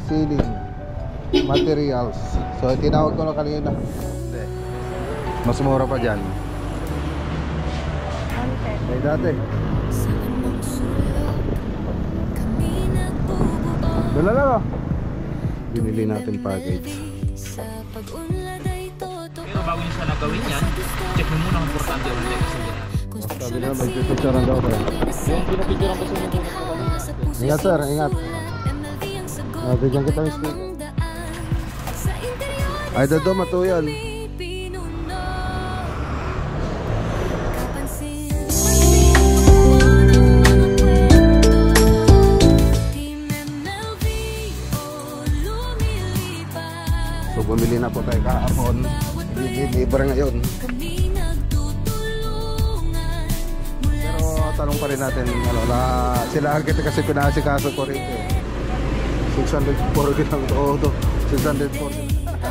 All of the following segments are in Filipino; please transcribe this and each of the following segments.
ceiling materials. So tinawag ko na kanina. Mas mura pa dyan. Ay dati. Dala lang oh. Binili natin package. Pero bago nyo sana gawin yan, check mo muna kung importante o hindi kasi hindi. Sabi na, magpipicturean daw tayo. Yung pinapicturean ko sa inyo muna ko kanina. Ingat sir, ingat. Bigyan kita ng stick. Ay, dado matuyan. So, bumili na po tayo kahapon. I-deliver ngayon. Pero tanong pa rin natin, ano, sila architect kasi pinasikaso ko rin eh. 640 lang todo. 640. 5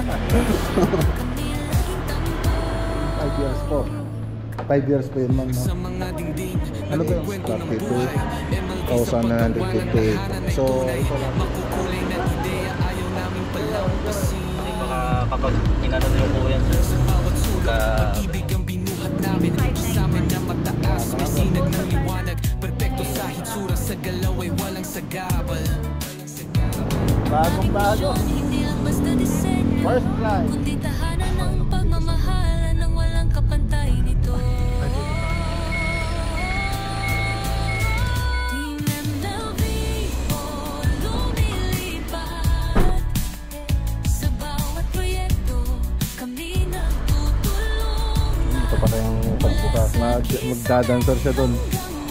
years po. 5 years po yun, ma'am. No? Ano ba yung 32,958. So, ito lang. Kapag kinanong nyo po yan, sir, bagong bago. First flight. Ito pala yung pagbukas. Magdadancer siya doon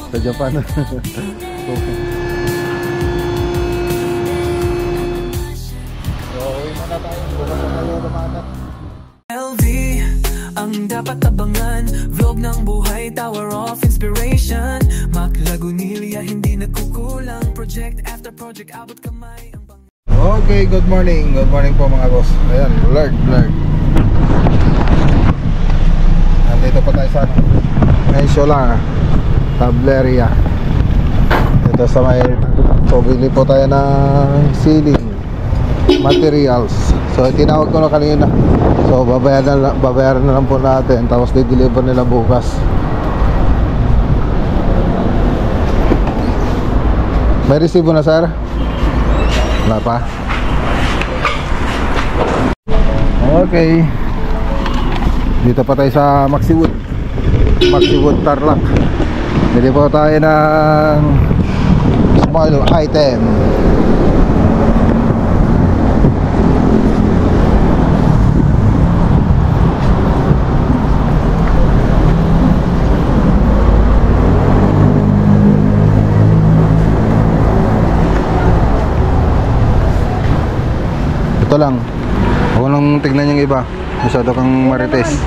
sa Japan. LV ang dapat abangan, vlog ng buhay, tower of inspiration. Mac Lagunilla, hindi nagkukulang, project after project, abot kamay ang bang... Okay, good morning po mga boss. Ayan, blurred. Nandito pa tayo sa Mensiola Tableria. Ito sa may, so bili po tayo ng ceiling materials. So tinawag ko na kanina. So babayaran na lang po natin, tapos di-deliver nila bukas. May resibo na sir? Wala pa? Okay. Dito pa tayo sa Maxiwood Tarlac. Bili po tayo ng small item. Ito lang. Huwag nang tignan yung iba. Masyado kang marites.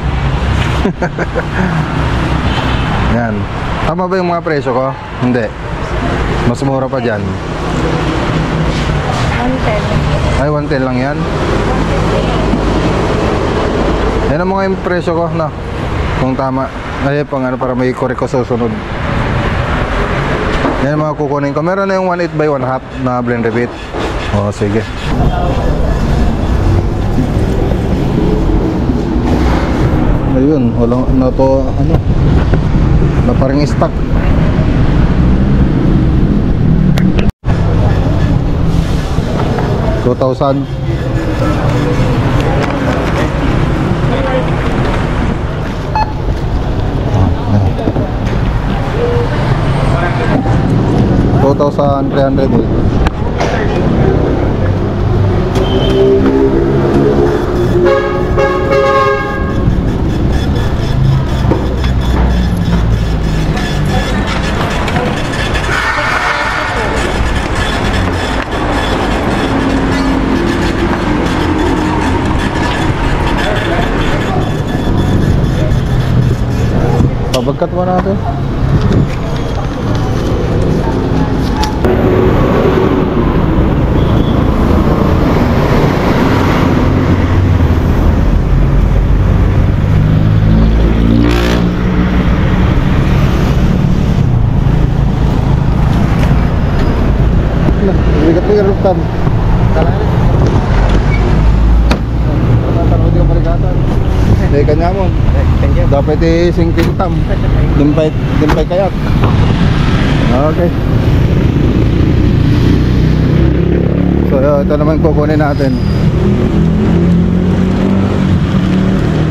Yan. Tama ba yung mga presyo ko? Hindi. Mas mura pa dyan. 110. Ay, 110 lang yan? Yan ang mga yung presyo ko, no? Kung tama. Ay, pang ano, para may correct ko sa susunod. Yan ang mga kukunin ko. Meron na yung 1/8 by 1/2 na blend repeat. O, sige. Ayun, walang na to, ano, na parang stock. $2,000. $2,300. Pabagkat mo natin. Bigat-bigat ruptan. Hindi kanya mo. Dapat singkintam. Dimpay kayat. Okay. So ito naman kukunin natin.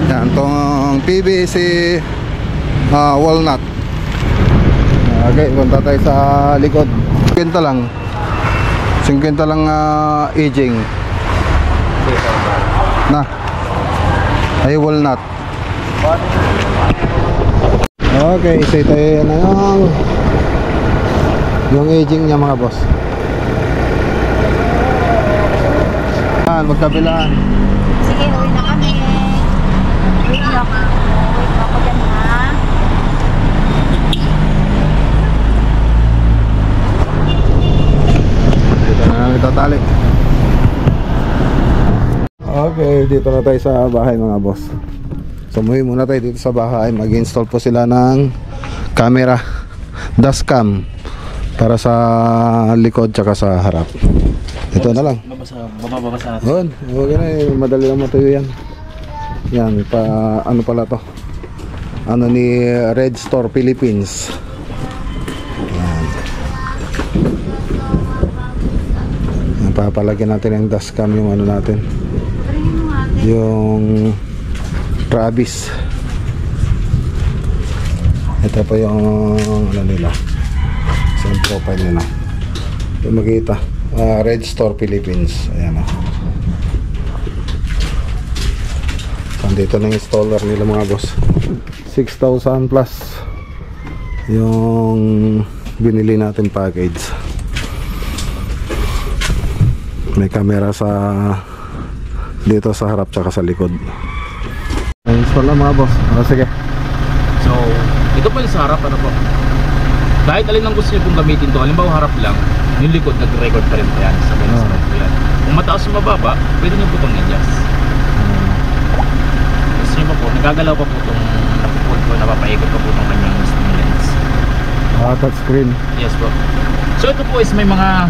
Yan, itong PVC walnut. Okay, punta tayo sa likod. 50 lang. 50 lang aging. Na. Ay walnut. Okay, so ito na yung aging niya mga boss. Yan, magkabilaan. Sige, uwi na kami. Wait lang ako. Wait ako dyan ha. Dito na namin tatali. Okay, dito na tayo sa bahay mga boss. So umuwi muna tayo dito sa bahay. Mag-install po sila ng camera, dashcam, para sa likod tsaka sa harap. Ito na lang. Bababasa natin. Doon, huwag na madali lang matuyo yan. Yan, ano pala to? Ano ni Red Store Philippines. Yan. Papalagyan natin yung dashcam, yung ano natin. Yung Travis. Ito pa yung ano nila. Sa profile nila. Ito makita. Red Store Philippines. Ayan o. Dito na yung installer nila mga boss. 6,000 plus yung binili natin package. May camera sa dito sa harap tsaka sa likod. Install na mga boss. Sige. So, ito po yung sa harap, ano po. Kahit alin ang gusto nyo pong gamitin to, halimbawa harap lang, yung likod nag-record pa rin po yan. Sabay po yan. Kung mataas o mababa, pwede nyo po itong adjust. Gusto nyo pa po, nagagalaw pa po itong napupod po, napapaikot pa po itong kanyang lens. Touchscreen. Yes po. So ito po is may mga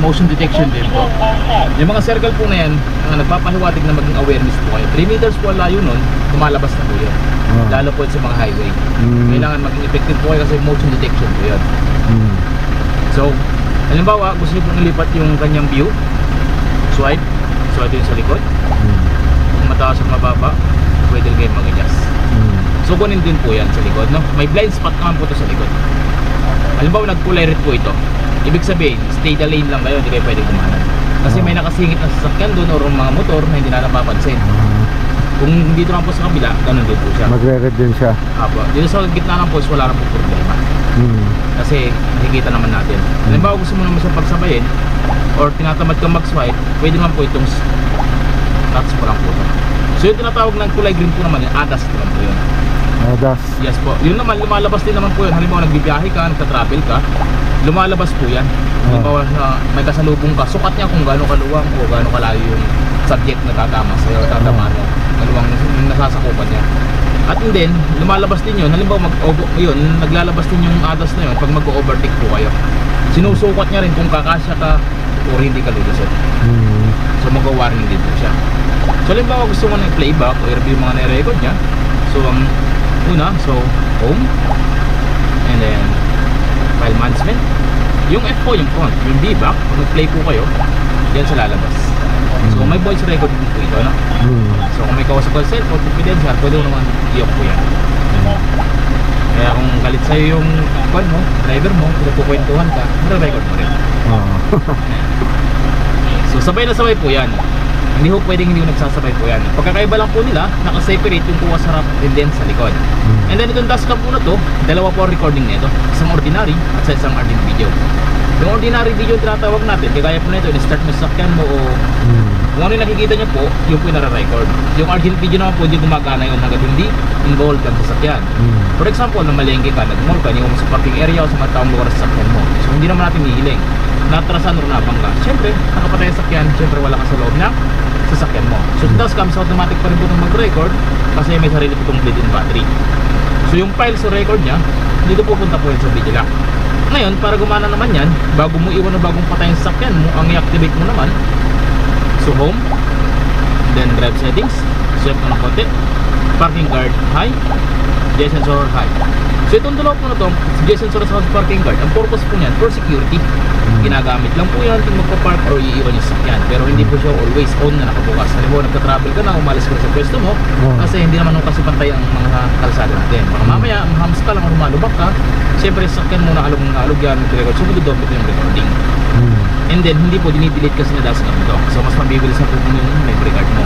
motion detection din po. Yung mga circle po na yan, nagpapahiwatig na maging awareness po kayo. 3 meters po ang layo nun, lumalabas na po yun. Lalo po sa mga highway. Kailangan maging effective po kayo kasi motion detection po yun. So, halimbawa, gusto nyo pong ilipat yung kanyang view, swipe yun sa likod. Kung mataas o mababa, pwede rin kayo mag-adjust. So, kunin din po yan sa likod, no? May blind spot naman po ito sa likod. Halimbawa, nag-full red po ito. Ibig sabihin, stay the lane lang kayo, hindi kayo pwede kumanan. Kasi may nakasingit na sasakyan doon o mga motor na hindi na napapansin. Kung dito lang po sa kabila, ganun din po siya. Magre-red din siya. Apo. Dito sa gitna ng post, wala na po problema. Kasi nakikita naman natin. Halimbawa gusto mo naman siyang pagsabayin or tinatamad kang mag-swipe, pwede naman po itong touch mo lang po ito. So yung tinatawag ng kulay green po naman, yung ADAS naman po yun. ADAS. Yes po. Yun naman, lumalabas din naman po yun. Halimbawa nagbibiyahe ka, nagta-travel ka, lumalabas po yan. Halimbawa may kasalubong ka, sukat niya kung gaano kaluwang o gaano kalayo yung subject na tatama sa'yo, tatama mo. Kaluwang nasasakupan niya. At then, lumalabas din yun. Halimbawa naglalabas din yung ADAS na yun pag mag-overtake po kayo. Sinusukat niya rin kung kakasya ka o hindi ka lulusot. So mag-warning din po siya. So halimbawa gusto mo ng playback o i-review mga na-record niya. So home, and then file management. Yung F po yung front, yung D back, pag nag-play po kayo, yan sa lalabas. So may voice record din po ito, no? So kung may kausap ka sa cellphone, confidential, pwede mo naman i-off po yan. Kaya kung galit sa'yo yung driver mo, pinagkukwentuhan ka, record mo rin. So sabay na sabay po yan. Hindi ho pwedeng hindi nagsasabay po yan. Pagkakaiba lang po nila, nakaseparate yung kuha sa harap and then sa likod. And then itong dashcam po na to, dalawa po ang recording nito. Isang ordinary at sa isang urgent video. Yung ordinary video tinatawag natin, kagaya po na ito, in-start mo sa sakyan mo o kung ano yung nakikita nyo po, yung po yung nare-record. Yung urgent video naman po, hindi gumagana yun hanggang hindi involved ang sasakyan. For example, na malengke ka, nag-mall ka, hindi mo sa parking area o sa mga taong lugar sa sakyan mo. So hindi naman natin hihiling. Natrasan o nabangga. Siyempre, nakapatay ang sakyan, siyempre wala ka sa loob na sasakyan mo. So it does comes automatic pa rin po itong mag-record kasi may sarili po itong built-in battery. So yung file sa record niya, dito pupunta po yun sa video lock. Ngayon, para gumana naman yan, bago mo iwan o bagong patay ang sasakyan mo, ang i-activate mo naman So home, then drive settings, swipe mo ng konti, parking guard high, jet sensor high. So itong dalawa po na to, jet sensor sa parking guard, ang purpose po niyan for security. Ginagamit lang po yan kung magpa-park or iiwan yung sasakyan, pero hindi po siya always on na nakabukas. Halimbawa nagka-travel ka na, umalis ka na sa pwesto mo, kasi hindi naman kasi pantay ang mga kalsada natin. Baka mamaya, mahams ka lang o humalubak ka, siyempre sasakyan mo naalog yan, mag-record, so mag-double yung recording. And then hindi po dinidelete kasi na dashcam ito, so mas mabibilis na po yung memory card mo.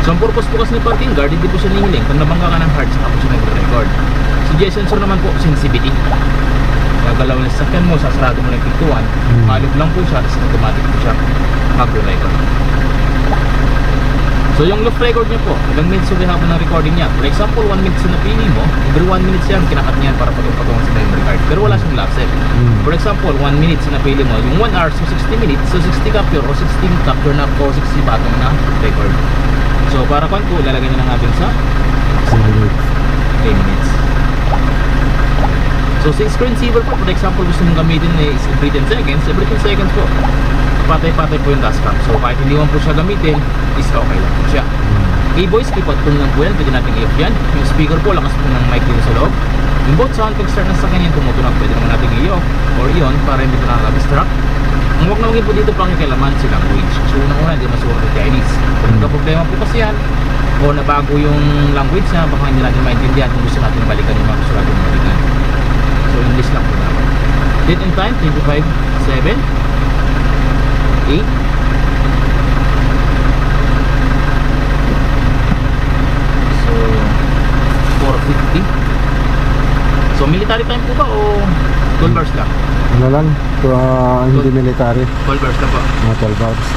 So ang purpose po kasi ng parking guard, hindi po siya nihiling kung nabangga ka ng hard, saka po siya nag-record. So jet sensor naman po, sensitivity. Gagalaw na sa sasakyan mo, sasarado mo na yung pintuan, malog lang po siya, tapos automatic po siya mag-record. So yung loop record niya po, ilang minutes yung hapon ng recording niya. For example, 1 minute na napili mo, every 1 minute yan, kinakat niyan para patong-patungan sa memory card. Pero wala siyang lapse. For example, 1 minute na napili mo, yung 1 hour, so 60 minutes, so 60 capture o 16 capture na po, 60 patong na record. So para kung po, lalagay niya na natin sa 3 minutes. So sa screensaver po, for example, gusto mong gamitin is every 10 seconds, every 10 seconds po, patay-patay po yung dashcam. So kahit hindi mo po siya gamitin, is okay lang po siya. A-voice, keypad tune lang po yan, pwede natin i-off yan. Yung speaker po, lakas po ng mic dito sa loob. Yung both sound, pag start na sa kanya yung tumutunog, pwede naman natin i-off or i-on para hindi po nakaka-distract. Ang huwag naman po dito pakikialaman si language. So unang-una, hindi masuwag ng Chinese. Kung nagka-problema po kasi yan, o nabago yung language niya, baka hindi natin maintindihan kung gusto natin balikan yung mga gusto natin balikan. So English lang po naman. Date and time, 25/7 8. So 4:50. So military time po ba o 12 hours lang? Ano lang, hindi military. 12 hours lang po. Mga 12 hours.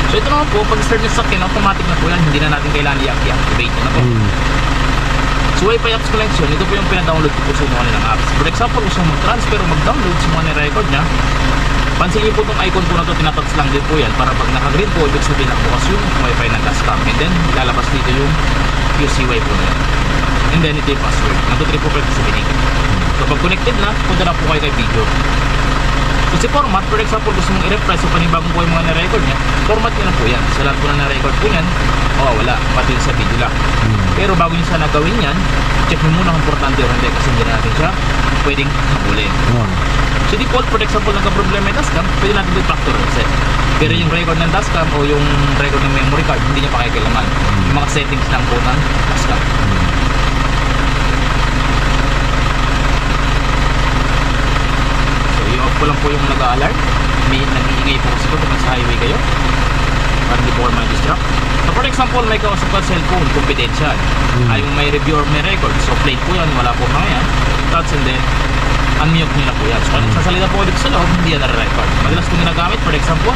So ito naman po, pag start yung sasakyan, automatic na po yan, hindi na natin kailangan i-activate na po. So Wi-Fi apps collection, ito po yung pina-download ko po sa mga nilang apps. For example, gusto mo mag-transfer o mag-download sa mga ni-record niya, pansin niyo po itong icon po na ito, tinatouch lang din po yan para pag naka-green po, ibig sabihin nakabukas yung Wi-Fi ng dashcam. And then, lalabas dito yung UCY po na yan. And then, ito yung password. Nag-trip po pwede sa binig. So pag connected na, punta na po kayo kay video. So si format, for example, gusto mong i-refresh o panibagong po yung mga na-record niya, format niya lang po yan. Sa lahat po na na-record po yan, wala, pati sa video lang. Pero bago nyo sana gawin yan, check nyo muna kung importante o hindi kasi hindi na natin siya pwedeng habulin. So default, for example, nagka-problema yung dashcam, pwede natin yung factory reset. Pero yung record ng dashcam o yung record ng memory card, hindi niya pakikailangan. Yung mga settings lang po ng dashcam. I-off ko lang po yung nag-a-alarm. Nag-iingay po kasi ko kung sa highway kayo para hindi po kayo ma-distract. So for example, may kausap ka cellphone, confidential. Yung may review or may record, so play po yan, wala po mga yan. Touch and then unmute nyo na po yan. So kung sasalita po dito sa loob, hindi yan na-record. Madalas kong ginagamit, for example,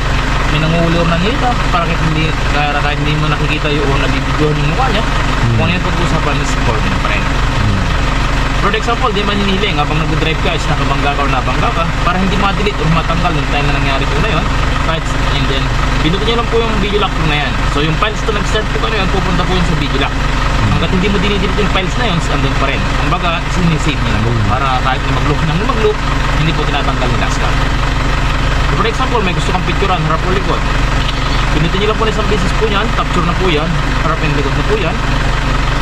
may nangungulong ng hita para kahit hindi mo nakikita yung nabibidyohan yung mukha niya, kung ano yung pag-usapan is recording pa rin. For example, di man hiniling habang nag-drive ka is nakabangga ka o nabangga ka para hindi ma-delete o matanggal yung time na nangyari po na yun. Kahit, and then, pinutin nyo lang po yung video lock po na yan. So yung files na nag-start po ka na yun, pupunta po yun sa video lock. Hanggat hindi mo dinidelete yung files na yun, andun pa rin. Ang baga, sinisave nyo lang po para kahit mag-loop nang mag-loop, hindi po tinatanggal yung dashcam. So for example, may gusto kang picturean, harap o likod. Pinutin nyo lang po na isang beses po yan, capture na po yan, harap and likod na po yan.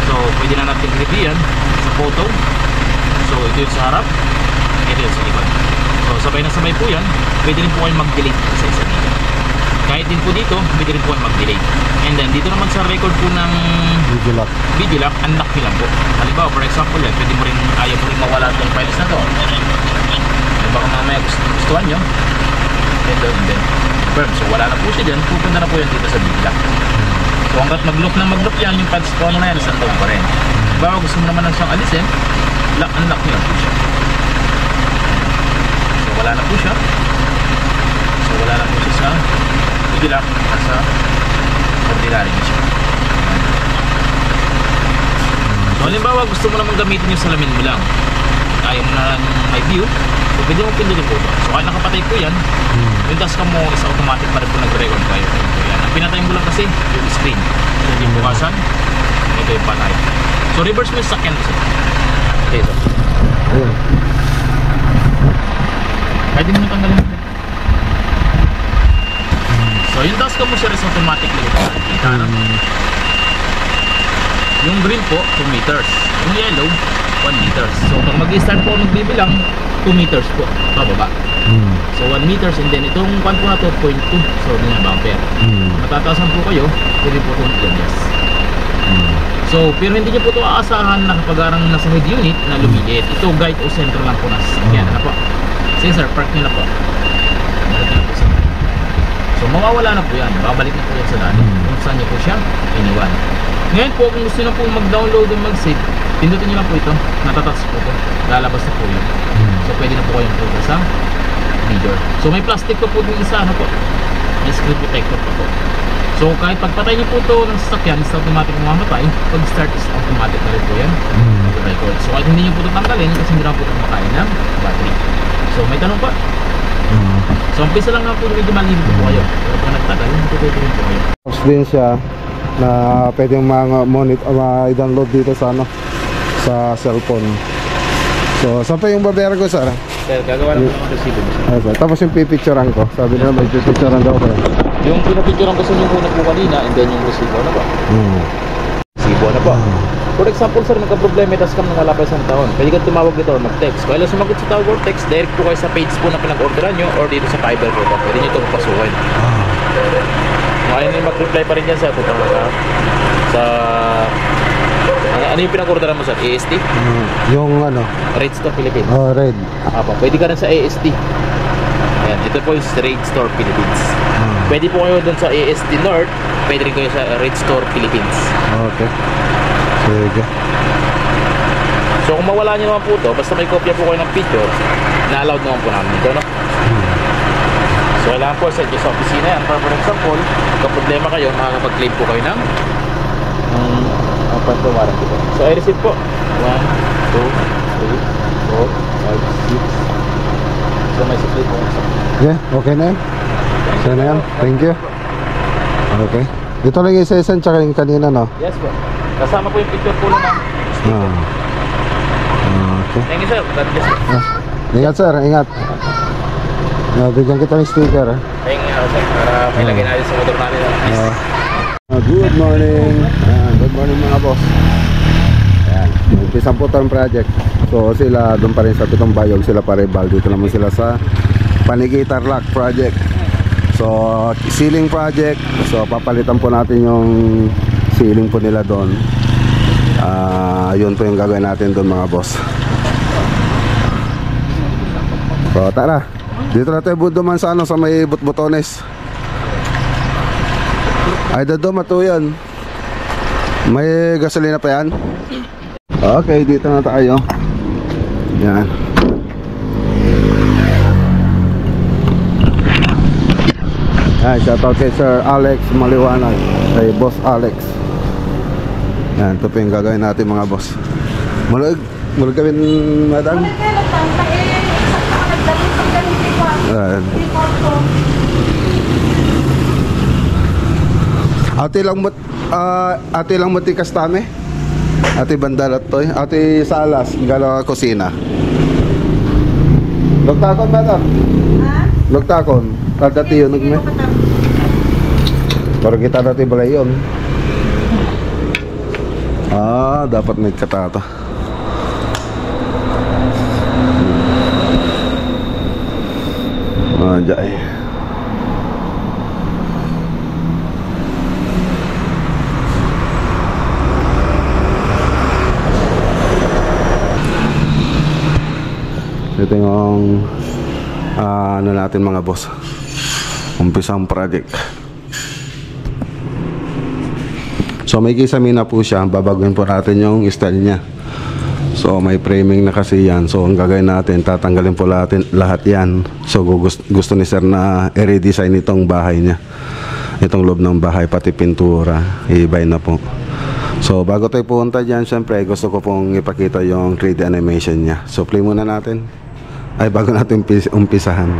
So pwede na natin review yan sa photo. So ito yung sa harap, ito yung sa likod. So sabay na sabay po yan, pwede rin po kayo mag-delete sa isa dito. Kahit din po dito, pwede rin po kayo mag-delete. And then dito naman sa record po ng video lock, unlock nyo lang po. Halimbawa, for example yan, pwede mo rin, ayaw mo rin mawala itong files na to. Baka mamaya gustuhan nyo, and then confirm. So wala na po siya dyan, pupunta na po yan dito sa video lock. So hanggat mag-lock yan, yung files po na yan, sa loob pa rin. Bawa gusto mo naman lang siyang alisin, unlock nyo lang po siya. So wala na po siya. So wala na po siya sa video lock, nasa ordinary niya siya. So halimbawa gusto mo naman gamitin yung salamin mo lang, ayaw mo na lang may view, so pwede mo pindutin po ito. So kahit nakapatay po yan, yung dashcam mo is automatic pa rin po nag-record kayo. So yan, ang pinatay mo lang kasi yung screen. So yung bukasan, ito yung patay. So So reverse mo yung sakyan mo, sir. Dito. Ayun. Pwede mo tanggalin. So yung dashcam mo, sir, is automatically kita na. Yung green po, 2 meters. Yung yellow, 1 meters. So pag mag-start po magbibilang, 2 meters po, pababa. So 1 meters, and then itong pan po na to, 0.2. So yun yung bumper. Matataasan po kayo, pwede po itong ilas. So pero hindi nyo po ito aasahan na kapag arang nasa head unit na lumiliit. Ito guide o center lang po na sasakyan. Ano po? Sige sir, park nyo na po. Balik na po sa daan. So mawawala na po yan. Babalik na po yan sa daan. Kung saan nyo po siya iniwan. Ngayon po, kung gusto nyo po mag-download o mag-save, pindutin nyo lang po ito. Natatas po ito. Lalabas na po yun. So pwede na po kayong punta sa reader. So may plastic pa po din isa. Ano po? May screen protector pa po. So kahit pagpatay niyo po ito ng sasakyan, is automatic mamamatay. Pag start is automatic na rin po yan. Record. So kahit hindi niyo po ito tanggalin, kasi hindi na po ito kumakain ng battery. So may tanong pa? So umpisa lang nga po, medyo malilito po kayo. Pero pag nagtagal, matututurin po kayo. Tapos din siya na pwedeng ma-download dito sa ano, sa cellphone. So saan pa yung babayaran ko, sir? Sir, gagawa lang po ng resibo mo. Ay, sir. Tapos yung pipicturean ko. Sabi nila may pipicturean daw ko. Yung pinapicturean ko sa inyo muna po kanina, and then yung resibo na po. Resibo na po. For example, sir, nagka-problema yung dashcam na wala pa isang taon. Pwede ka tumawag dito or mag-text. Kung alam sumagot sa tawag or text, direct po kayo sa page po na pinag-orderan nyo or dito sa Fiverr po. Pwede nyo ito papasukin. Kung ayaw nyo mag-reply pa rin dyan, sir, punta ka sa... Ano yung pinag-orderan mo, sir? AST? Yung ano? Red Store Philippines. Oh, red. Apa, pwede ka rin sa AST. Ayan, ito po yung Red Store Philippines. Pwede po kayo dun sa AST North, pwede rin kayo sa Red Store Philippines. Okay. Sige. So kung mawala nyo naman po ito, basta may kopya po kayo ng picture, na-allowed naman po namin ito, no? So kailangan po sa opisina yan. For example, kung problema kayo, makakapag-claim po kayo ng panto warranty po. So I receive po 1, 2, 3, 4, 5, 6. So may supply po. Yeah, okay na yan. Okay na yan. Thank you. Okay. Ito lang yung isa-isan tsaka yung kanina, no? Yes po. Kasama po yung picture po naman. Okay. Thank you, sir. God bless you. Ingat, sir. Ingat. Bigyan kita ng sticker. Thank you, sir. Para may lagay natin sa motor natin. Good morning. Good morning, mga boss. Ayan. Umpisang po itong project. So sila doon pa rin sa Pitong Bayog. Sila pa rin. Dito naman sila sa Paniki Tarlac project. So ceiling project. So papalitan po natin yung ceiling po nila doon. Yun po yung gagawin natin doon, mga boss. So tara, dito na tayo buduman sa ano, sa may butbutones. Ay dado matuyan. May gasolina pa yan. Okay, dito na tayo. Yan. Ay, shoutout kay Sir Alex Maliwanag, kay Boss Alex. Yan, ito po yung gagawin natin, mga boss. Mulog kami, madam. Yan. Ate lang matikas tame. Ate bandalat toy. Ate salas gala kusina. Lugtakon madam. Ha? Lugtakon. Kada tiyo nagme. Pero kita dati balay yun. Dapat may katata. Jay. Ito yung ano natin, mga boss. Umpisang project. So may kisame na po siya. Babaguhin po natin yung style niya. So may framing na kasi yan. So ang gagawin natin, tatanggalin po lahat yan. So gusto ni sir na i-redesign itong bahay niya, itong loob ng bahay, pati pintura i-buy na po. So bago tayo pumunta dyan, syempre gusto ko pong ipakita yung 3D animation niya. So play muna natin. Ay, bago natin umpisahan.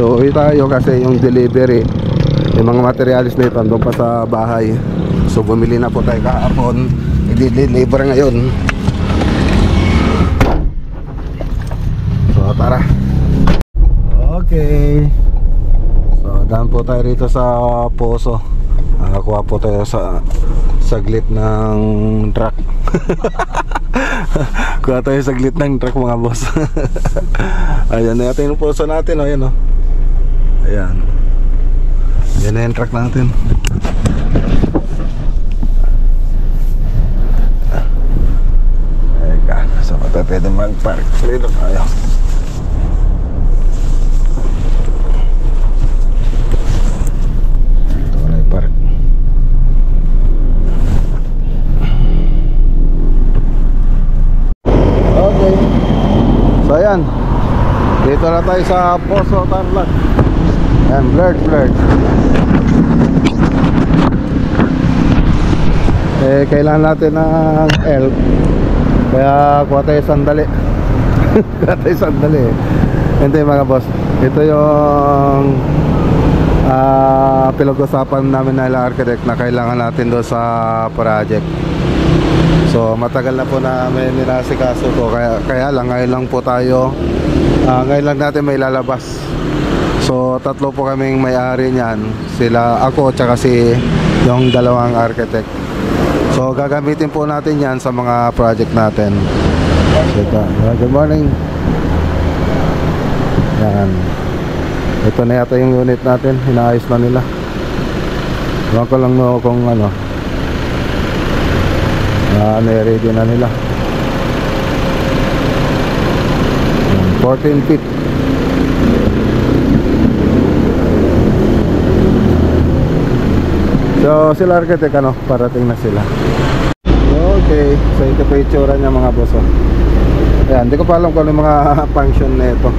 So uwi tayo kasi yung delivery, yung mga materialis na ito andun pa sa bahay. So bumili na po tayo kahapon, i-deliver ngayon. So tara. Okay. So daan po tayo rito sa poso. Nakakuha po tayo sa saglit ng truck. Kuha tayo saglit ng truck mga boss. Ayan na natin yung poso natin, ayan o. Ayan. Ayan na yung truck natin. Eka, so pwede mag-park. Dito tayo. Ito na yung park. Okay. So ayan, dito na tayo sa Poso Tarlac. Ayan, blurred. Eh, kailangan natin ng help. Kaya kuha tayo sandali. Kuha tayo sandali. Hindi mga boss, ito yung pinag-usapan namin na architect na kailangan natin doon sa project. So matagal na po namin ninasikaso to, kaya lang ngayon lang po tayo ngayon lang natin may lalabas. So tatlo po kaming may-ari niyan, sila, ako, tsaka si yung dalawang architect. So gagamitin po natin yan sa mga project natin. Good morning. Yan. Ito na yata yung unit natin, inaayos na nila. Huwag ko lang mo kung ano, ready na nila. 14 feet. So sila architect ano, parating na sila. Okay, so ito po yung itsura niya mga boss. Ayan, hindi ko pa alam kung ano yung mga function na ito.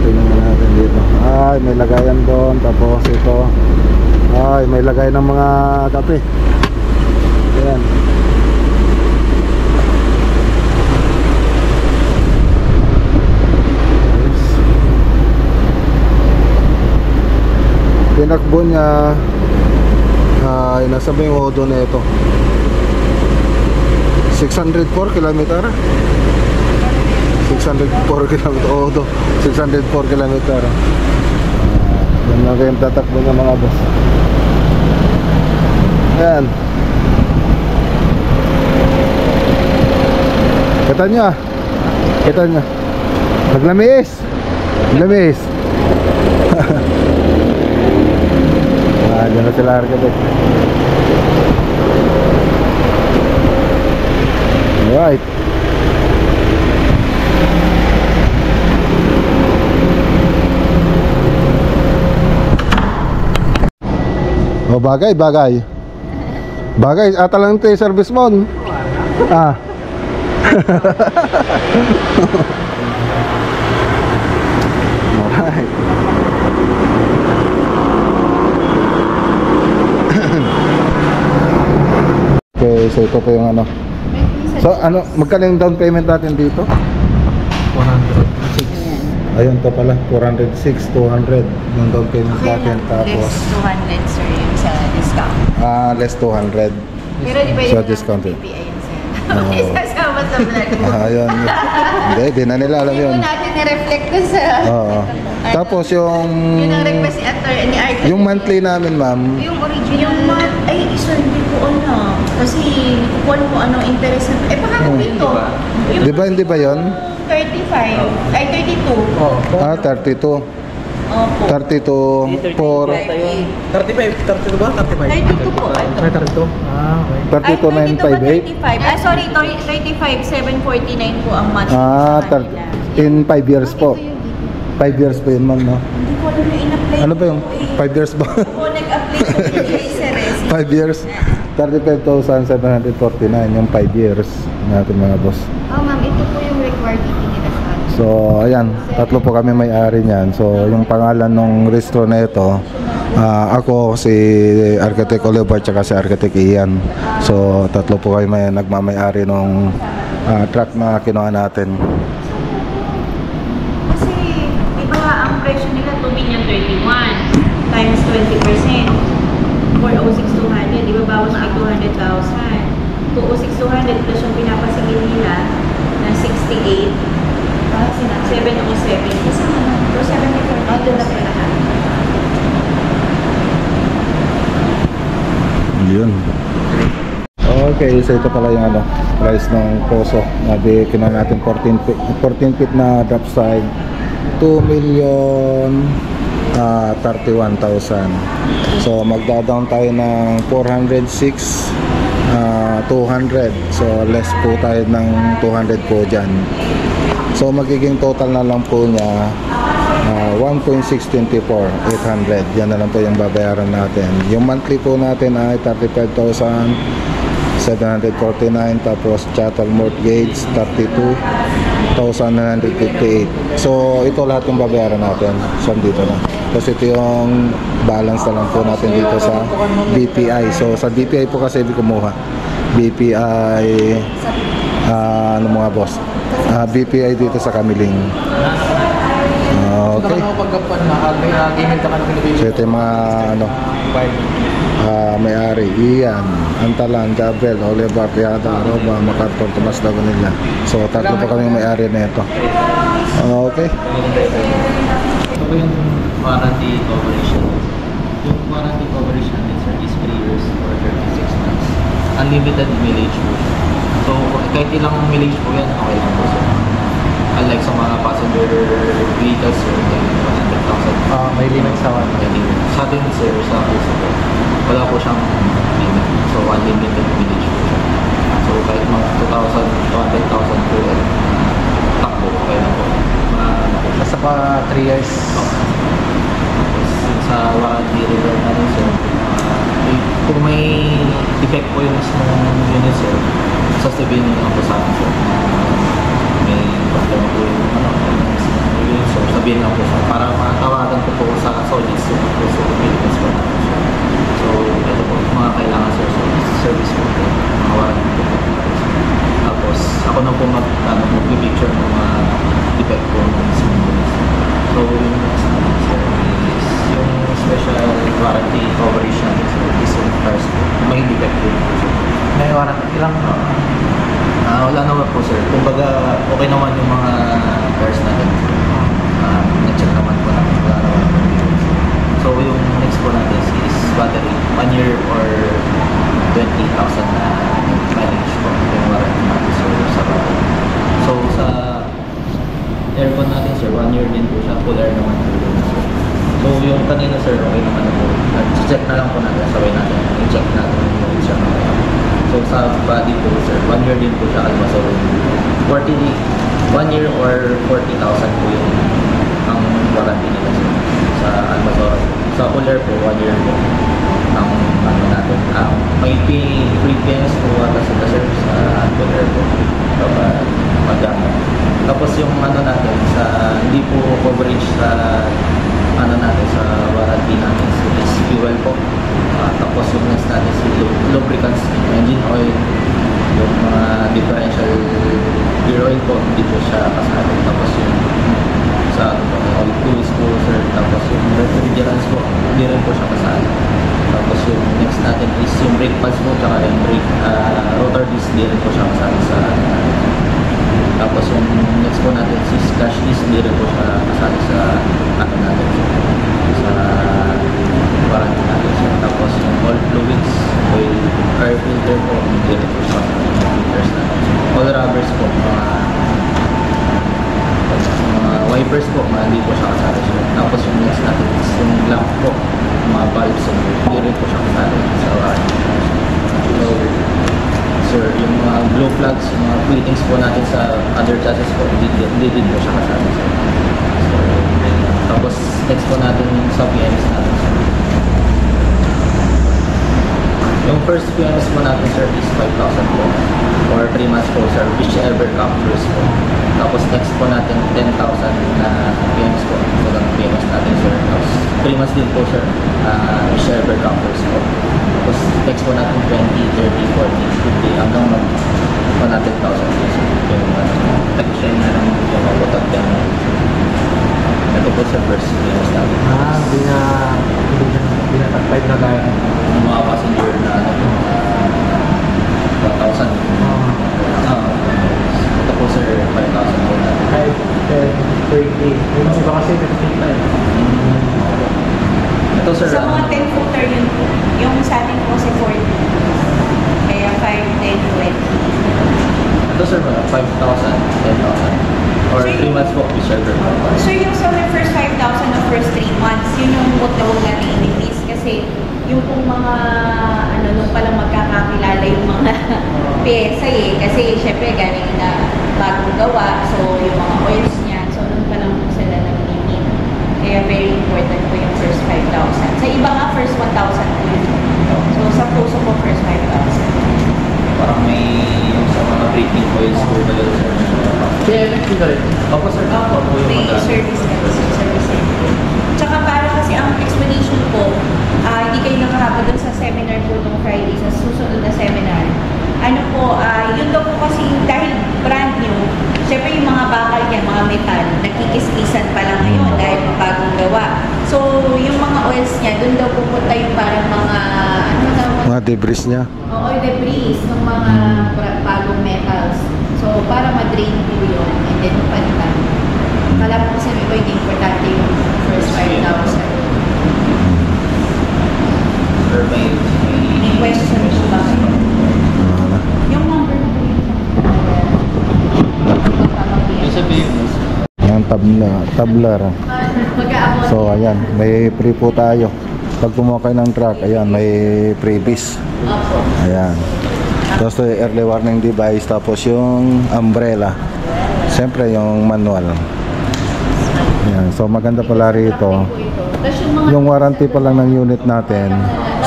Tingnan natin dito. Ay, may lagayan doon. Tapos ito, ay, may lagay ng mga kape. Ayan. Tinakbo niya, ay, nasa ba yung odo na ito? 604 kilometer. 604 kilometer odo. 604 kilometer. Yan lang kayong tatakbo ng mga boss. Ayan. Kita nyo ah. Kita nyo. Naglamis. Naglamis. Dyan na sila architect. Alright. Oh, bagay. Bagay, ata lang ito yung service mo. Ah. Alright. Okay, so ito po yung ano. So ano, magkano yung down payment natin dito? 406. Ayun to pala, 406, 200 yung down payment natin. Tapos less 200 sir yung sa discount. less 200. Pero di ba So yung discounted. PPI yun sir? Isasama sa vlog mo. Ayun. Hindi, di na nila alam Hindi yun. mo natin i-reflect ko sa... Oo. Tapos yung Yun ang request ni Atty. ni Architect. yung monthly namin, ma'am. Yung original. Ay, sir, hindi ko ano. Kasi kung ano anong interest na... Eh, baka kung ito. Yung Di ba, hindi ba yun? 35. Ay, 32. 32. Opo. 32 for 32 ba? 35? 32 po. May 32? Ah, okay. 32,958. 35. Sorry, 35,749 po ang monthly Ah, sa kanila. in 5 years po. 5 years po yun, ma'am, no? Hindi ko alam yung in-apply. Ano ba yung 5 years ba? Ako nag-apply sa sir. 5 years? 35,749 yung 5 years natin mga boss. Oh, ma'am, ito po yung required nila sa akin. So, ayan, tatlo po kami may-ari niyan. So, yung pangalan ng restro na ito, ako, si Architect Oliver, tsaka si Architect Ian. So, tatlo po kami nagmamay-ari ng truck na kinuha natin. Kasi, iba ang presyo nila, 2 million times 20%. 406,200, di ba bawas ay 200,000. 206,200 plus yung pinapasingil nila na 68. 707. Isa naman. 274. Doon na pala lahat. Yun. Okay, so ito pala yung price ng Poso. Nabi kinuha natin 14 feet na drop side. 2,031,000. So magda-down tayo ng 406,200. So less po tayo ng 200 po dyan. So magiging total na lang po niya 1.624,800. Yan na lang po yung babayaran natin. Yung monthly po natin ay 35,749. Tapos chattel mortgage 32,958. So ito lahat yung babayaran natin. So dito na. Tapos ito yung balance na lang po natin dito sa BPI. So sa BPI po kasi kumuha. BPI ano mga boss? BPI dito sa Kamiling. Okay. So ito yung mga may-ari, Ian, Antalan, Gabriel, Oliver, Piada, Aroba, MacArthur, Tomas Lagunilla. So tatlo po kami may-ari na ito. Okay. Ito po yung warranty coverage. Yung warranty coverage natin, sir, is 3 years or 36 months. Unlimited mileage po. So kahit ilang mileage po yan, okay lang po, sir. Unlike sa mga passenger vehicles, sir, 100,000. May limit sa one. Sa atin, sir, sa puso po, wala po siyang limit. So unlimited mileage po siya. So kahit mga 200,000 po yan, takbo, okay lang po. Basta pa 3 years. Sa warranty repair natin, sir, kung may defect po yung mismong unit, sir, sasabihin nyo lang po sa akin, sir. May problema po yung unit, sir, sabihin lang po siya para matawagan ko po sa Solid, sir, po sa Philippines po natin, sir. So ito po mga kailangan, sir, service po po, mga warranty po po. Tapos ako na po mag-picture ng mga defect po ng mismong unit, sir. So yung next natin, sir, is yung special warranty coverage natin, sir, is yung first po. May defect po, sir. May warranty. Ilang wala naman po, sir. Kumbaga, okay naman yung mga cars natin. Na-check naman po natin. Wala naman po. So, yung next po natin is battery. 1 year or 20,000 na mileage po. Yung warranty natin, sir, sa battery. So, sa aircon natin, sir, 1 year din po siya. Full air naman po yun, sir. So, yung kanina, sir, okay naman na po. Check na lang po natin. Sabay natin. I-check natin yung siya naman. So sa body po, sir, 1 year din po siya kalma. So 1 year or 40,000 po yung ang warranty nila, sir, sa Almazor. Sa cooler po, 1 year po ang ano natin. May pre-payments po ata sila, sir, sa cooler po. Magdama. Tapos yung ano natin, sa hindi po coverage sa ano natin, sa warranty natin is fuel po. Tapos yung next natin si lubricants, engine oil, yung mga differential gear oil po, hindi po siya kasali. Tapos yung sa oil tools po, sir. Tapos yung refrigerants po, hindi rin po siya kasali. Tapos yung next natin is yung brake pads po, tsaka yung brake rotor disc, hindi rin po siya kasali sa tapos yung next po natin is cash disc, hindi rin po siya kasali sa ano natin, sa warranty natin, sir. Tapos yung all fluids, oil, air filter po, hindi rin po siya kasali sa filters natin. All rubbers po, mga wipers po, hindi po siya kasali, sir. Tapos yung next natin is yung lamp po, mga bulbs, hindi rin po siya kasali sa warranty. So, sir, yung mga glow plugs, yung mga fittings po natin sa other chassis po, hindi din po siya kasali, sir. So, tapos next po natin sa PMS natin, sir. Yung first PMS po natin, sir, is 5,000 po or 3 months po, sir, whichever comes first po. Tapos next po natin 10,000 na PMS po, so lang PMS natin, sir. Tapos 3 months din po, sir, whichever comes first po. Tapos next po natin 20, 30, 40, 50 hanggang mag 100,000 po, sir. Yung tag-shine na lang yung mabutag yan. Ito po, sa first years natin. Hindi na tag-5 na tayo. Yung mga passenger na ano, 1,000. Ito po sir, 5,000 po na. 5, 10, 30. Yung iba kasi 15 na eh. Ito sir, Sa mga 10 footer yun po. Yung sa atin po si 40. Kaya 5, 10, 20. ito sir, 5,000, 10,000. Or 3 months po, reserve. So yung sa my first 5,000 na first 3 months, yun yung huwag na huwag natin i-release kasi yung pong mga ano nung palang magkakakilala yung mga pyesa eh. Kasi syempre galing na bagong gawa, so yung mga oils niya, so nung palang po sila nag-limit. Kaya very important po yung first 5,000. Sa iba nga first 1,000 po yun. So sa puso po first 5,000. Parang may yung sa mga breaking oils po talaga sir. CMX ka rin. Opo sir, opo po yung May mga service na service center. Tsaka para kasi ang explanation po, hindi kayo nakahabol dun sa seminar po nung Friday, sa susunod na seminar. Ano po, yun daw po kasi dahil brand new, syempre yung mga bakal niya, mga metal, nagkikis-kisan pa lang ngayon dahil bagong gawa. So, yung mga oils niya, dun daw pupunta yung parang mga, ano daw? Mga debris niya. Oo, debris ng mga bagong metals. So, para ma-drain po yun, and then palitan. Kala po kasi may hindi importante yung first 5,000. sir, may May question po ba kayo? Yung number na po yun. yung sabihin mo, Yung tabler. Mag-aabot. So ayan, may free po tayo. Pag kumuha kayo ng truck, ayan, may freebies. Opo. Ayan. Tapos early warning device, tapos yung umbrella. Siyempre yung manual. Ayan. So maganda pala rito. Yung warranty pa lang ng unit natin.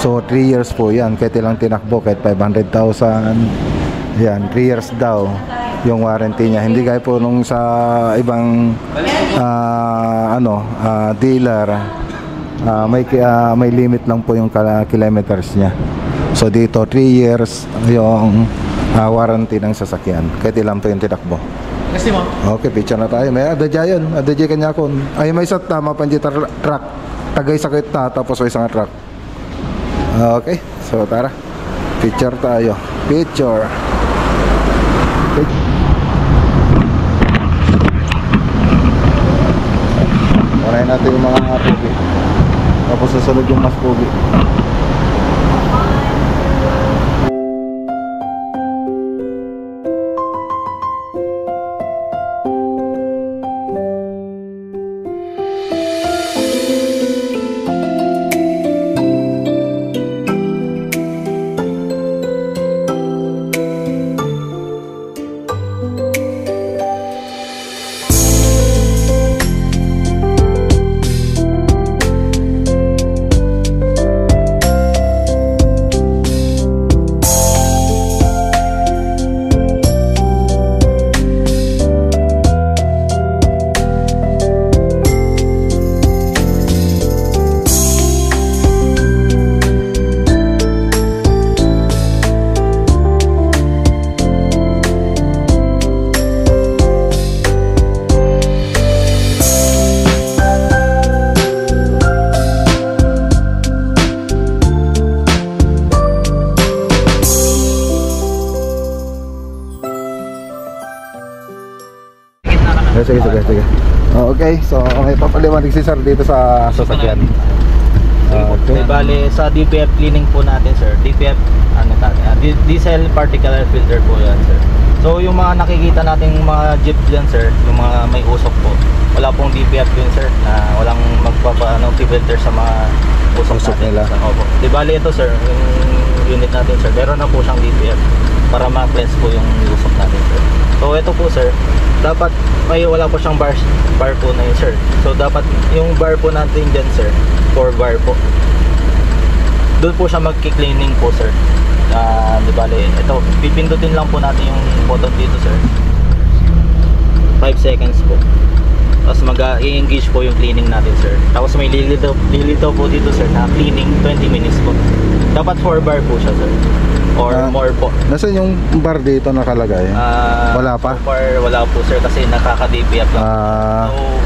So 3 years po yan. Kahit ilang tinakbo, kahit 500,000. Yan, 3 years daw yung warranty niya. Hindi gaya po nung sa ibang dealer. May limit lang po yung kilometers niya. So dito 3 years yung warranty ng sasakyan. Kahit ilang po yung tinakbo. Kasi mo? Okay, picture na tayo. May adadya yun. Adadya kanya kon. Ay, may isa tama panji truck. Tagay sakit na tapos may isang truck. Okay, so tara. Picture tayo. Picture. Unahin natin yung mga pugi. Tapos susunod yung mas pugi. Sige. Okay, so may papaliwanag si sir dito sa sasakyan. Okay. Bale, sa DPF cleaning po natin sir, DPF diesel particulate filter po yan sir. So yung mga nakikita nating mga jeep dyan sir, yung mga may usok po, wala pong DPF yun sir, na walang filter sa mga usok natin nila. Opo. Di bale ito sir, yung unit natin sir, meron na po siyang DPF para ma-cleanse po yung usok natin sir. So ito po sir, dapat wala po siyang bar po na yun sir. So dapat yung bar po natin dyan sir, 4 bar po, doon po siya magki-cleaning po sir. Di bale, ito, pipindutin lang po natin yung button dito sir, 5 seconds po, tapos mag-i-engage po yung cleaning natin sir. Tapos may lilitaw po dito sir na cleaning 20 minutes po. Dapat 4 bar po siya sir. or more po. Nasaan yung bar dito nakalagay? Wala pa? So far, wala po sir kasi nakaka-DPF lang.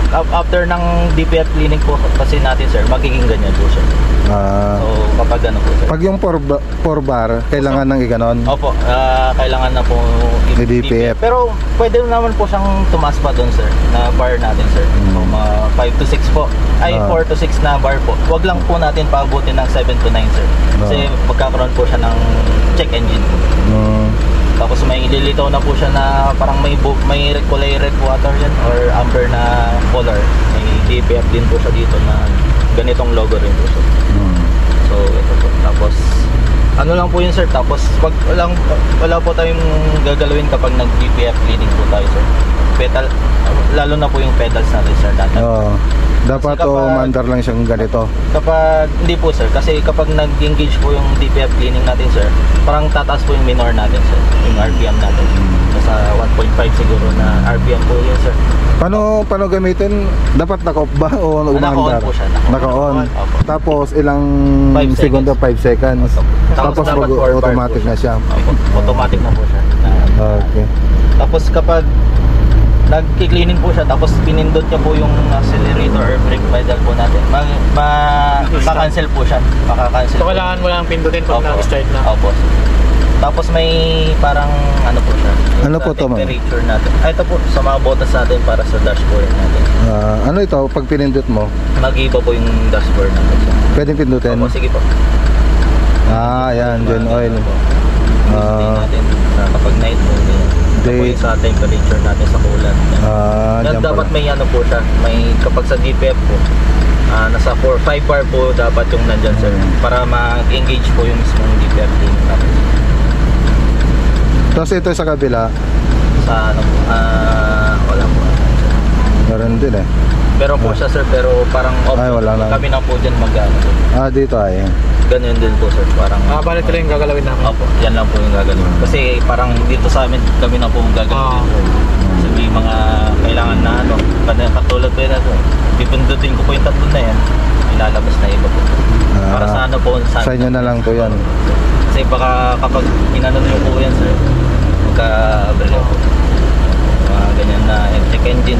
So after ng DPF cleaning po kasi natin sir, magiging ganyan po siya. So kapag ano po sir. Pag yung 4 bar, kailangan nang iganon? Opo, kailangan na po i-DPF. Pero pwede naman po siyang tumaas pa doon sir, na bar natin sir. So mga 5 to 6 po, ay 4 to 6 na bar po. Wag lang po natin paabutin ng 7 to 9 sir. Kasi magkakaroon po siya ng check engine. Tapos may ililitaw na po siya na parang may kulay red water yan or amber na color. May DPF din po siya dito na ganitong logo rin po siya. So ito po. Tapos ano lang po yun sir. Tapos pag wala po tayong gagalawin kapag nag-DPF cleaning po tayo sir. Pedal, lalo na po yung pedals natin sir. Dapat mandar lang siyang ganito. Kapag hindi po sir, kasi kapag nag-engage po yung DPF cleaning natin sir, parang tataas po yung minor natin sir, yung RPM natin. Nasa 1.5 siguro na RPM po yun sir. Paano gamitin? Dapat naka-off ba o umandar? Naka-on po siya. Naka-on. Tapos ilang 5 segundo? 5 seconds. Tapos automatic na siya. Automatic na po siya. Okay. Tapos kapag nag-cleaning po siya, tapos pinindot niya po yung accelerator or brake pedal po natin, maka-cancel po siya. Maka-cancel. So kailangan mo lang pindutin pag nag-start na? Opo. Tapos may parang ano po siya. Ano po to, ma'am? Temperature natin. Ito po sa mga botas natin para sa dashboard natin. Ano ito? Pag pinindot mo? Mag-iba po yung dashboard natin. Pwedeng pindutin? Opo, sige po. Ayan, gen oil. Natin kapag night mode. Ito po yung sa temperature natin sa coolant. Dapat may ano po siya. May kapag sa DPF po, nasa 5 bar po dapat yung nandyan sir. Para ma-engage po yung mismong DPF cleaning natin. Tapos ito sa kabila? Sa ano po, wala po. Meron din eh. Meron po siya sir, pero parang wala lang. Kami na po dyan mag-ano. Dito ay. Ganyan din po sir, parang balik ito lang yung gagalawin namin. Opo, yan lang po yung gagalawin. Kasi parang dito sa amin, kami na po yung gagalawin. Kasi may mga kailangan na ano, katulad po yun na pipindutin ko po yung tatlo na yan, ilalabas na iba po. Para sa ano po, sa inyo na lang po yan. Kasi baka kapag inano nyo po yan sir, magka-abrelo po. Ganyan na check engine.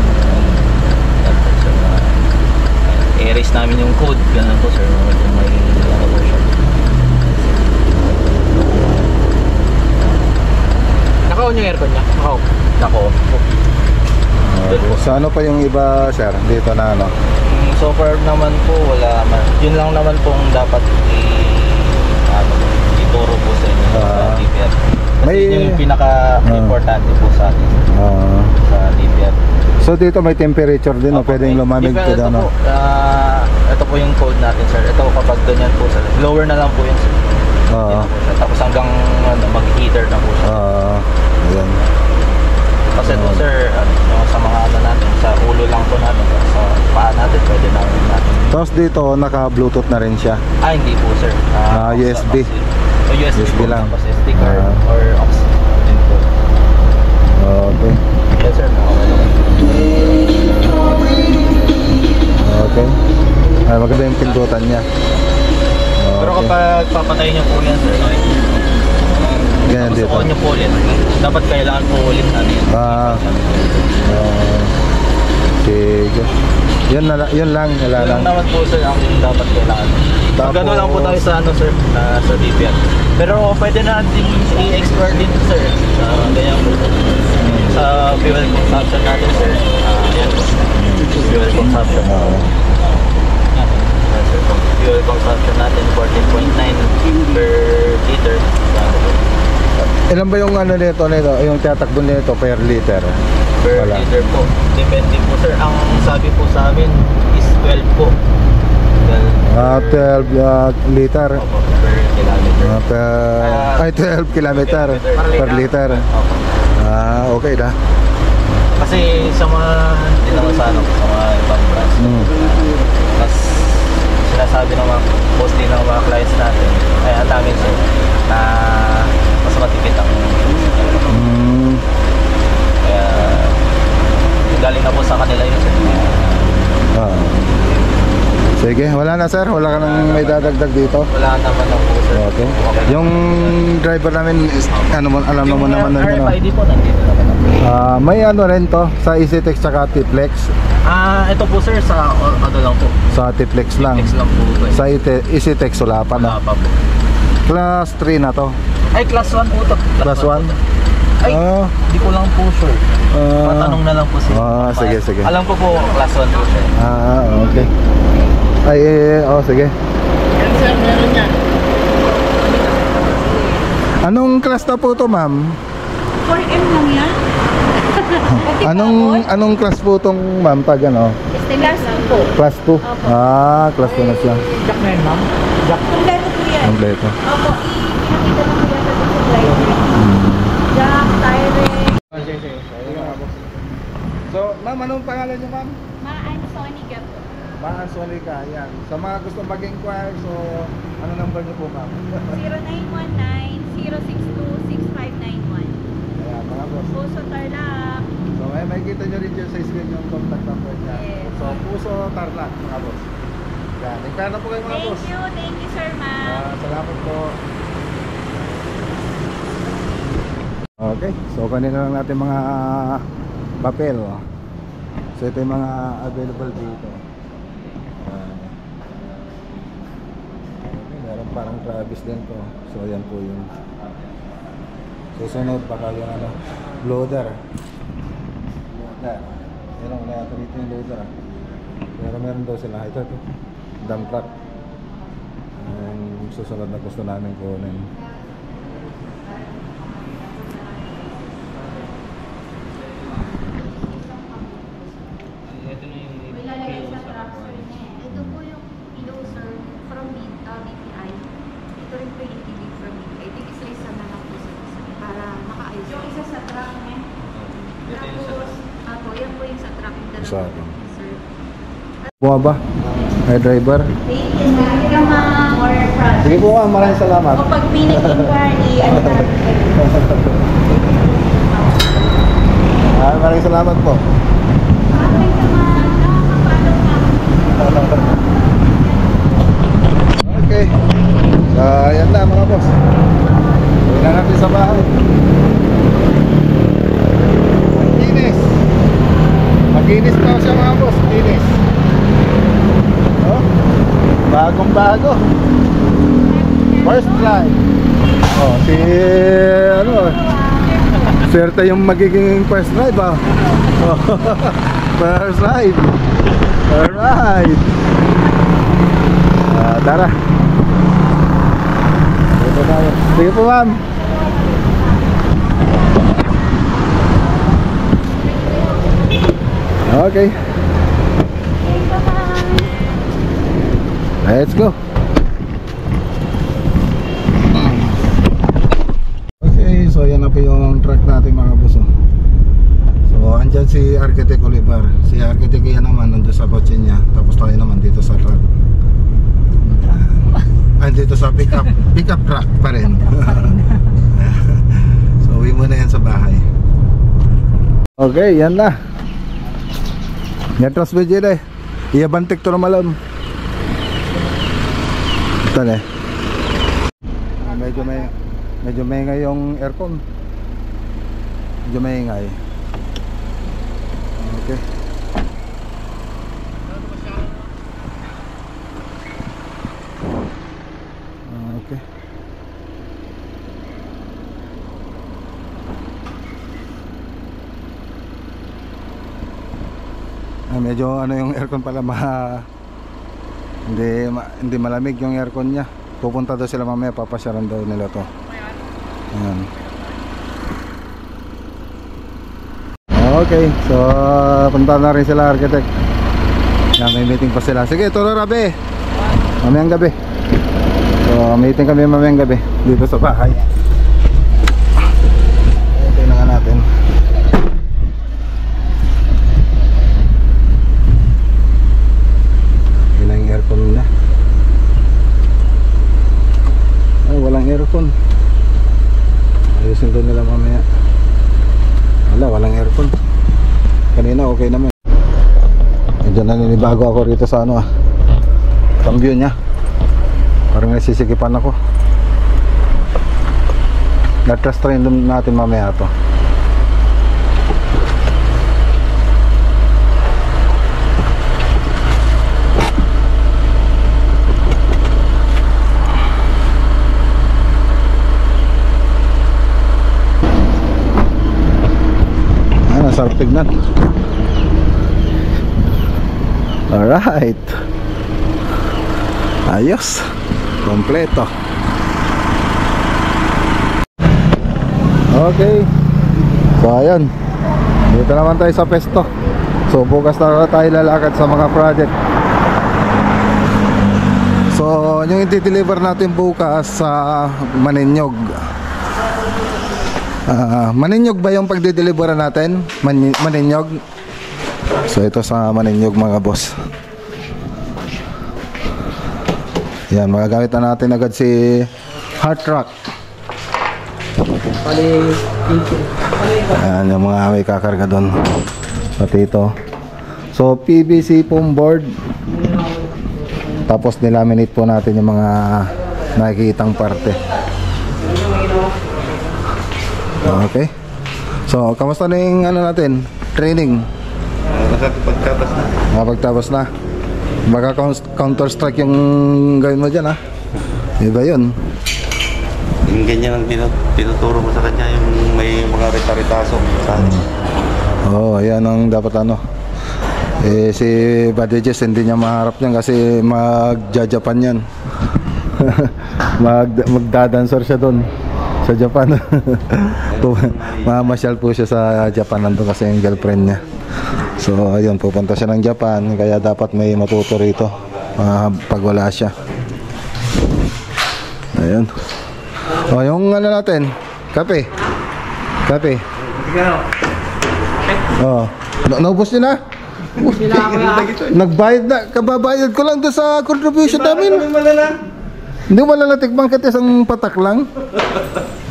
I-erase namin yung code, ganun po sir. Kung may ano po siya. Naka-on yung aircon niya? Naka-off? Naka-off po. Sa ano pa yung iba sir? Dito na ano? So far naman po, wala. Yun lang naman pong dapat ituro po sa inyo sa DPF. Kasi yun yung pinaka-importante po sa atin sa DPF. So dito may temperature din, pwedeng lumamig to ano. Ito po yung code natin sir. Ito kapag ganyan po sir. Lower na lang po yun sir. Tapos hanggang mag-heater na po siya. Ayan. Kasi ito sir, sa mga ano natin, sa ulo lang po natin, sa paa natin, pwede namin natin. Tapos dito naka-bluetooth na rin siya. Hindi po sir. USB. USB lang. Tapos SD card or aux din po. Okay. Yes sir. Okay. Maganda yung pindutan niya. Pero kapag papatay niyo po yan sir, ganyan dito. Gusto niyo po ulit. Dapat kailangan po ulit ano yun. Sige. Yun lang. Yun naman po sir ang dapat kailangan. Gano'n lang po tayo sa ano sir, sa DPF. Pero pwede na din i-explore din sir. Ganyan po. Sa fuel consumption natin sir. Ayan po. Fuel consumption. Fuel consumption natin 14.9 per liter. Ilan ba yung ano nito, yung tatakbo nito per liter? Per liter po. Depende po sir. Ang sabi po sa amin is 12 po. 12 liter. Opo, per kilometer. 12 kilometer per liter. Okay na. Kasi sa mga sa mga ibang brands, mas sinasabi ng mga mostly ng mga clients natin, ay ang namin sir, na mas matipid ang kaya galing na po sa kanila yun sir. Sige, wala na sir, wala ka nang may dadagdag dito. Wala naman ako po sir. Okay. Yung driver namin is, ano mo, alam naman naman nun yun. RFID po nandito naman ako. May ano rin to sa EasyTex tsaka T-Flex. Ito po sir sa ano lang po. Sa T-Flex lang. Next lang po ito. Sa EasyTex wala pa na. Wala pa po. Class 3 na to. Ay, class 1 po to. Class 1? Ay, di ko lang po sure. Patanong na lang po siya. Sige, sige. Alam ko po, class 1 po siya. Okay. Ay, sige. Yan sir, meron yan. Anong class na po to, ma'am? 4M lang yan. Anong class po tong ma'am pag ano? Class po. Class 2? Class 2 na siya. Jack na yun, ma'am. Jack. Kompleto po yan. Kompleto. Opo, pinakita lang po yata sa driver. Jack, tire. So, ma'am, anong pangalan niyo, ma'am? Maan Sonica po. Maan Sonica, yan. Sa mga gusto mag-inquire, so, ano number niyo po, ma'am? 0919-062-6591. Ayan, mga boss. Puso Tarlac. So, may kita nyo rin dyan sa screen yung contact number niya. Yes. So, Puso Tarlac, mga boss. Yan, inquire na po kayo, mga boss. Thank you sir ma'am. Salamat po. Okay, so kanina lang natin mga papel. So ito yung mga available dito. Meron parang Travis din to. So yan po yung susunod baka yung ano, loader. Yan ang nayata dito yung loader. Pero meron daw sila. Ito dump truck. Yung susunod na gusto namin kunin. Ilalagay sa tracker niya. Ito po yung PO-sir from BPI. Ito rin po yung TV from BPI. Tig-isa-isa na lang po sa isa para makaayos. Yung isa sa truck niya. Tapos, yan po yung sa truck yung Sa dalawa akin. po, sir. Buha ba? May driver? Thank you ma'am. Or front. Sige po ma'am, maraming salamat. O pag pinag-inquiry, ano namin kayo? Maraming salamat po. Thank you ma'am. Nakakapalo ma'am. Okay. So, ayan na mga boss. Uwi na natin sa bahay. Makinis. Makinis pa siya mga boss. Makinis. Oh, bagong bago. First try. Oh, si ano, swerte yung magiging first ride ba? Oh, first ride. Alright. Tara. Dito tayo. Sige po ma'am. Okay. Let's go. Okay, so yan na po yung truck natin mga boss. So andyan si Architect Oliver. Si Architect yan naman nandun sa kotse niya. Tapos tayo naman dito sa truck. Andito sa pickup truck pa rin. So uwi muna yan sa bahay. Okay, yan na. Netras video deh. Iya bantik to na malam. Ito na. Medyo maingay yung aircon. Medyo maingay. Okay. Okay. Medyo ano yung aircon pala hindi malamig yung aircon niya. Pupunta daw sila mamaya, papasyaran daw nila to. Ayan. Okay, so punta na rin sila Architect. Yan, may meeting pa sila. Sige, tuloy Rabi. Mamayang gabi. So meeting kami mamayang gabi dito sa bahay. Tingnan nga natin. Ilang aircon na. Ay, walang aircon. Ayusin doon nila mamaya. Walang aircon. Kanina okay naman. Medyo naninibago ako rito sa ano ang view niya. Parang nasisikipan ako. Na-trust train natin mamaya to. Sarap tignan. Alright. Ayos. Kompleto. Okay. So ayan. Dito naman tayo sa pesto. So bukas na tayo lalakad sa mga project. So yung i-deliver natin bukas sa Maninyog. Maninyog ba yung pagde-deliver natin? Maninyog. So ito sa Maninyog mga boss. Yan, magagamit na natin agad si hard rock. Ayan yung mga may kakarga doon. Pati ito. So PVC foam board. Tapos nilaminate po natin yung mga nakikitang parte. Okay. So, kamusta na yung ano natin? Training? Pagtapos na. Pagtapos na. Baka counter strike yung gawin mo dyan, ha? Iba yun. Yung ganyan ang tinuturo mo sa kanya, yung may mga rita-ritaso sa akin. Oo, yan ang dapat ano. Eh, si Buddy Jess hindi niya maharap niyan kasi mag-Japan yan. Magdadancer siya doon sa Japan. Mamasyal po siya sa Japan, nandun kasi yung girlfriend niya. So ayun, pupunta siya ng Japan, kaya dapat may matuto rito pag wala siya. Ayun. O yung ano natin, kape. Naubos niyo na? Nagbayad na, kababayad ko lang doon sa contribution namin. Hindi mo malalatikbang ka isang patak lang.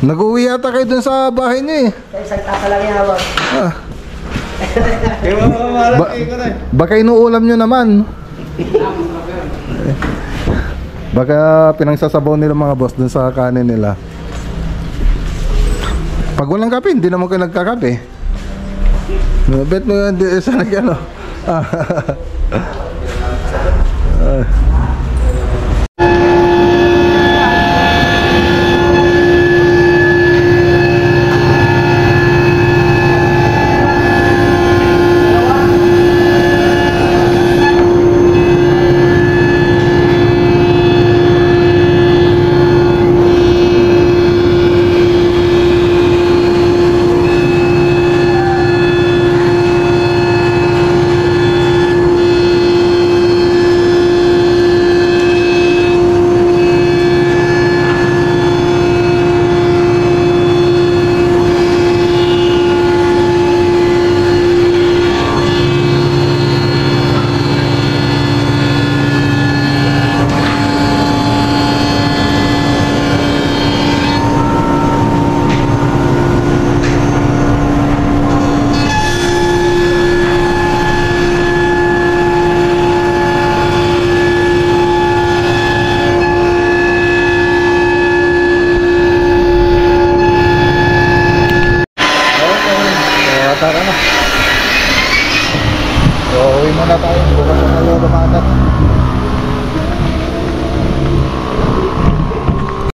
Nag-uwi yata kayo dun sa bahay niyo eh. Isang taka lang ihawag. Baka inuulam nyo naman. Baka pinangsasabaw nila mga boss dun sa kanin nila. Pag walang kape, hindi naman kayo nagkakape. Bet mo yun sa nag-ano. Tara na. So, uwi muna tayo. Bukas na tayo lumakad.